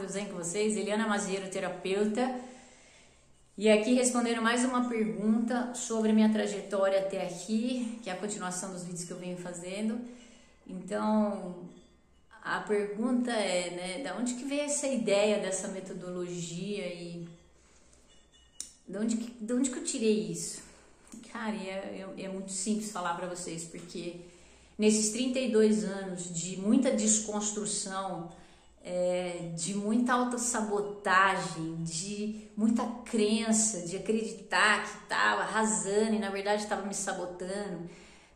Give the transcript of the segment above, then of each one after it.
tudo bem com vocês? Eliana Mazieiro, terapeuta, e aqui respondendo mais uma pergunta sobre minha trajetória até aqui, que é a continuação dos vídeos que eu venho fazendo. Então, a pergunta é, né, da onde que veio essa ideia dessa metodologia e de onde que eu tirei isso? Cara, é muito simples falar para vocês, porque nesses 32 anos de muita desconstrução, de muita autossabotagem, de muita crença, de acreditar que estava arrasando e na verdade estava me sabotando,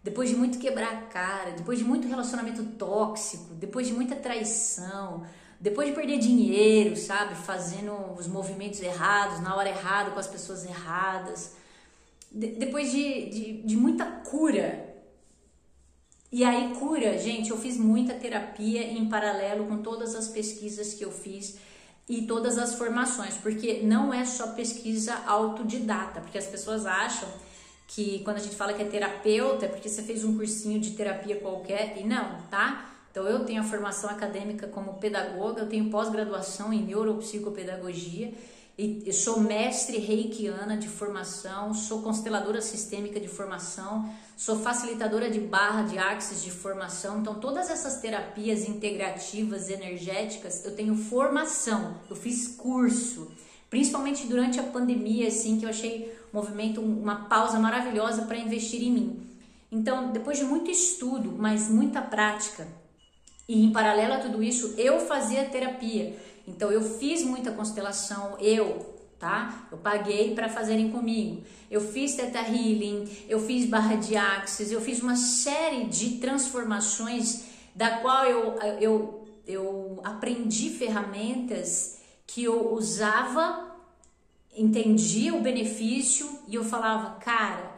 depois de muito quebrar a cara, depois de muito relacionamento tóxico, depois de muita traição, depois de perder dinheiro, sabe, fazendo os movimentos errados, na hora errada, com as pessoas erradas, depois de muita cura. E aí cura, gente, eu fiz muita terapia em paralelo com todas as pesquisas que eu fiz e todas as formações, porque não é só pesquisa autodidata, porque as pessoas acham que quando a gente fala que é terapeuta é porque você fez um cursinho de terapia qualquer, e não, tá? Então eu tenho a formação acadêmica como pedagoga, eu tenho pós-graduação em neuropsicopedagogia, e eu sou mestre reikiana de formação, sou consteladora sistêmica de formação, sou facilitadora de barra de axis de formação. Então todas essas terapias integrativas, energéticas, eu tenho formação, eu fiz curso, principalmente durante a pandemia, assim, que eu achei o movimento uma pausa maravilhosa para investir em mim. Então, depois de muito estudo, mas muita prática, e em paralelo a tudo isso, eu fazia terapia. Então eu fiz muita constelação, tá? Eu paguei para fazerem comigo. Eu fiz Theta Healing, eu fiz barra de axis, eu fiz uma série de transformações da qual eu aprendi ferramentas que eu usava, entendia o benefício e eu falava, cara,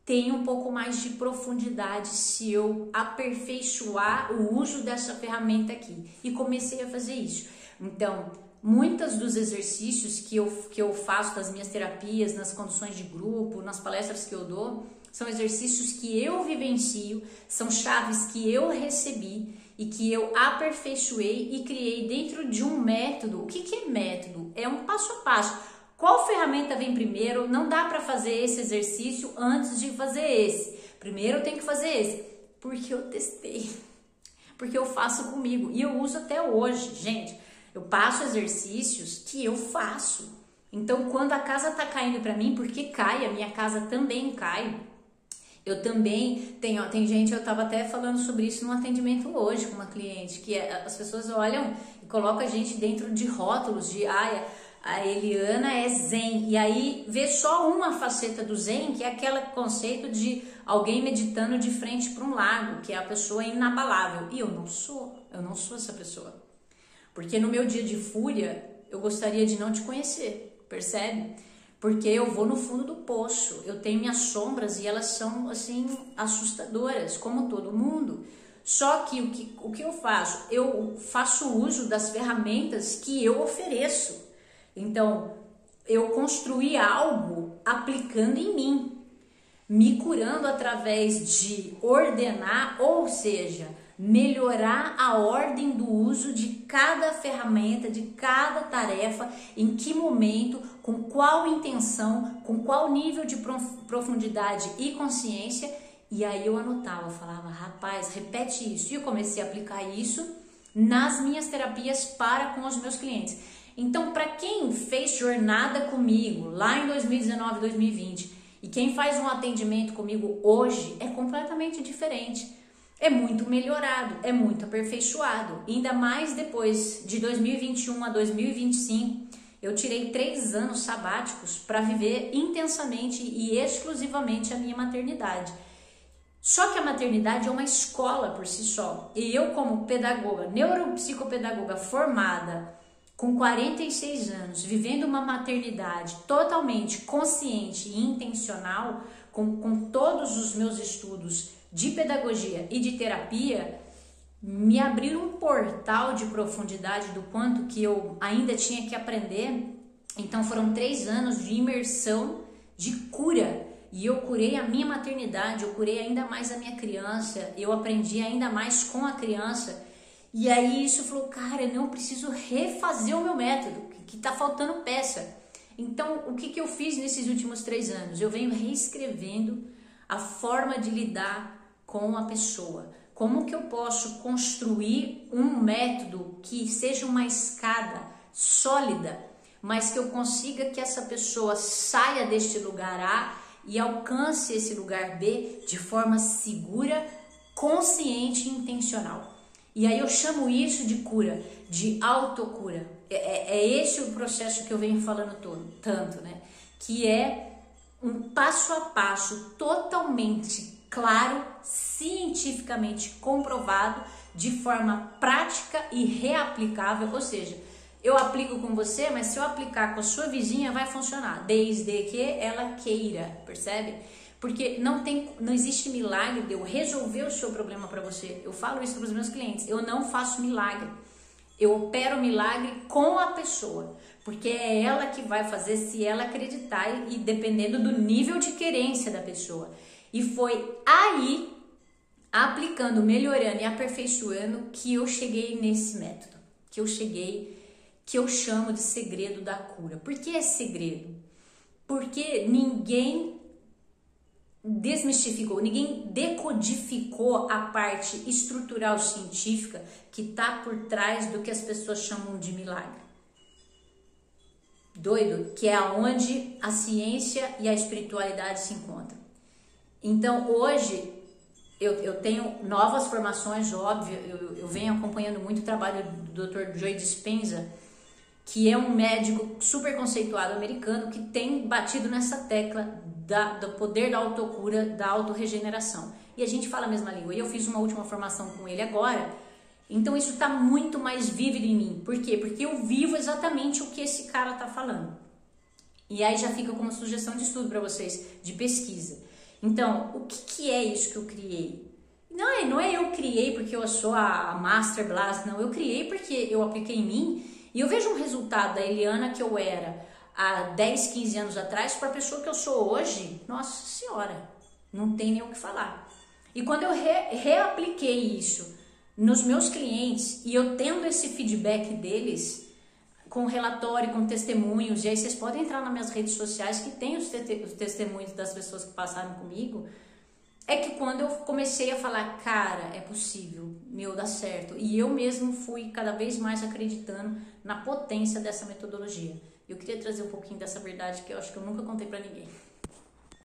tem um pouco mais de profundidade se eu aperfeiçoar o uso dessa ferramenta aqui. E comecei a fazer isso. Então, muitos dos exercícios que eu faço das minhas terapias, nas conduções de grupo, nas palestras que eu dou, são exercícios que eu vivencio, são chaves que eu recebi e que eu aperfeiçoei e criei dentro de um método. O que é método? É um passo a passo. Qual ferramenta vem primeiro? Não dá para fazer esse exercício antes de fazer esse. Primeiro eu tenho que fazer esse, porque eu testei, porque eu faço comigo e eu uso até hoje, gente. Eu passo exercícios que eu faço. Então, quando a casa tá caindo para mim, porque cai, a minha casa também cai. Eu também tem gente, eu tava até falando sobre isso no atendimento hoje com uma cliente, que as pessoas olham e colocam a gente dentro de rótulos de a Eliana é zen, e aí vê só uma faceta do zen, que é aquele conceito de alguém meditando de frente para um lago, que é a pessoa inabalável. E eu não sou essa pessoa. Porque no meu dia de fúria, eu gostaria de não te conhecer, percebe? Porque eu vou no fundo do poço, eu tenho minhas sombras e elas são, assim, assustadoras, como todo mundo. Só que o que eu faço? Eu faço uso das ferramentas que eu ofereço. Então, eu construí algo aplicando em mim, me curando através de ordenar, ou seja, melhorar a ordem do uso de cada ferramenta, de cada tarefa, em que momento, com qual intenção, com qual nível de profundidade e consciência. E aí eu anotava, falava, rapaz, repete isso. E eu comecei a aplicar isso nas minhas terapias para com os meus clientes. Então, para quem fez jornada comigo lá em 2019, 2020, e quem faz um atendimento comigo hoje, é completamente diferente. É muito melhorado, é muito aperfeiçoado. Ainda mais depois de 2021 a 2025, eu tirei 3 anos sabáticos para viver intensamente e exclusivamente a minha maternidade. Só que a maternidade é uma escola por si só. E eu, como pedagoga, neuropsicopedagoga formada, com 46 anos, vivendo uma maternidade totalmente consciente e intencional, com todos os meus estudos de pedagogia e de terapia, me abriram um portal de profundidade do quanto que eu ainda tinha que aprender. Então foram 3 anos de imersão, de cura. E eu curei a minha maternidade, eu curei ainda mais a minha criança, eu aprendi ainda mais com a criança. E aí isso falou, cara, eu não preciso refazer o meu método, que tá faltando peça. Então, o que eu fiz nesses últimos 3 anos? Eu venho reescrevendo a forma de lidar com a pessoa. Como que eu posso construir um método que seja uma escada sólida, mas que eu consiga que essa pessoa saia deste lugar A e alcance esse lugar B de forma segura, consciente e intencional. E aí eu chamo isso de cura, de autocura. É esse o processo que eu venho falando tanto, né? Que é um passo a passo totalmente claro, cientificamente comprovado, de forma prática e reaplicável. Ou seja, eu aplico com você, mas se eu aplicar com a sua vizinha vai funcionar, desde que ela queira, percebe? Porque não existe milagre de eu resolver o seu problema para você. Eu falo isso para os meus clientes, eu não faço milagre. Eu opero milagre com a pessoa, porque é ela que vai fazer se ela acreditar e dependendo do nível de querência da pessoa. E foi aí, aplicando, melhorando e aperfeiçoando, que eu cheguei nesse método, que eu chamo de segredo da cura. Por que é segredo? Porque ninguém desmistificou, ninguém decodificou a parte estrutural científica que está por trás do que as pessoas chamam de milagre. Doido, que é aonde a ciência e a espiritualidade se encontram. Então hoje eu tenho novas formações, óbvio, eu venho acompanhando muito o trabalho do Dr. Joe Dispenza, que é um médico super conceituado americano que tem batido nessa tecla do poder da autocura, da autorregeneração. E a gente fala a mesma língua. E eu fiz uma última formação com ele agora, então isso está muito mais vívido em mim. Por quê? Porque eu vivo exatamente o que esse cara está falando. E aí já fica como sugestão de estudo para vocês, de pesquisa. Então, o que é isso que eu criei? Não é eu criei porque eu sou a Master Blast, não. Eu criei porque eu apliquei em mim e eu vejo um resultado da Eliana que eu era há 10, 15 anos atrás para a pessoa que eu sou hoje. Nossa Senhora, não tem nem o que falar. E quando eu reapliquei isso nos meus clientes e eu tendo esse feedback deles com relatório, com testemunhos, e aí vocês podem entrar nas minhas redes sociais que tem os testemunhos das pessoas que passaram comigo, é que quando eu comecei a falar, cara, é possível, meu, dá certo. E eu mesmo fui cada vez mais acreditando na potência dessa metodologia. Eu queria trazer um pouquinho dessa verdade que eu acho que eu nunca contei pra ninguém.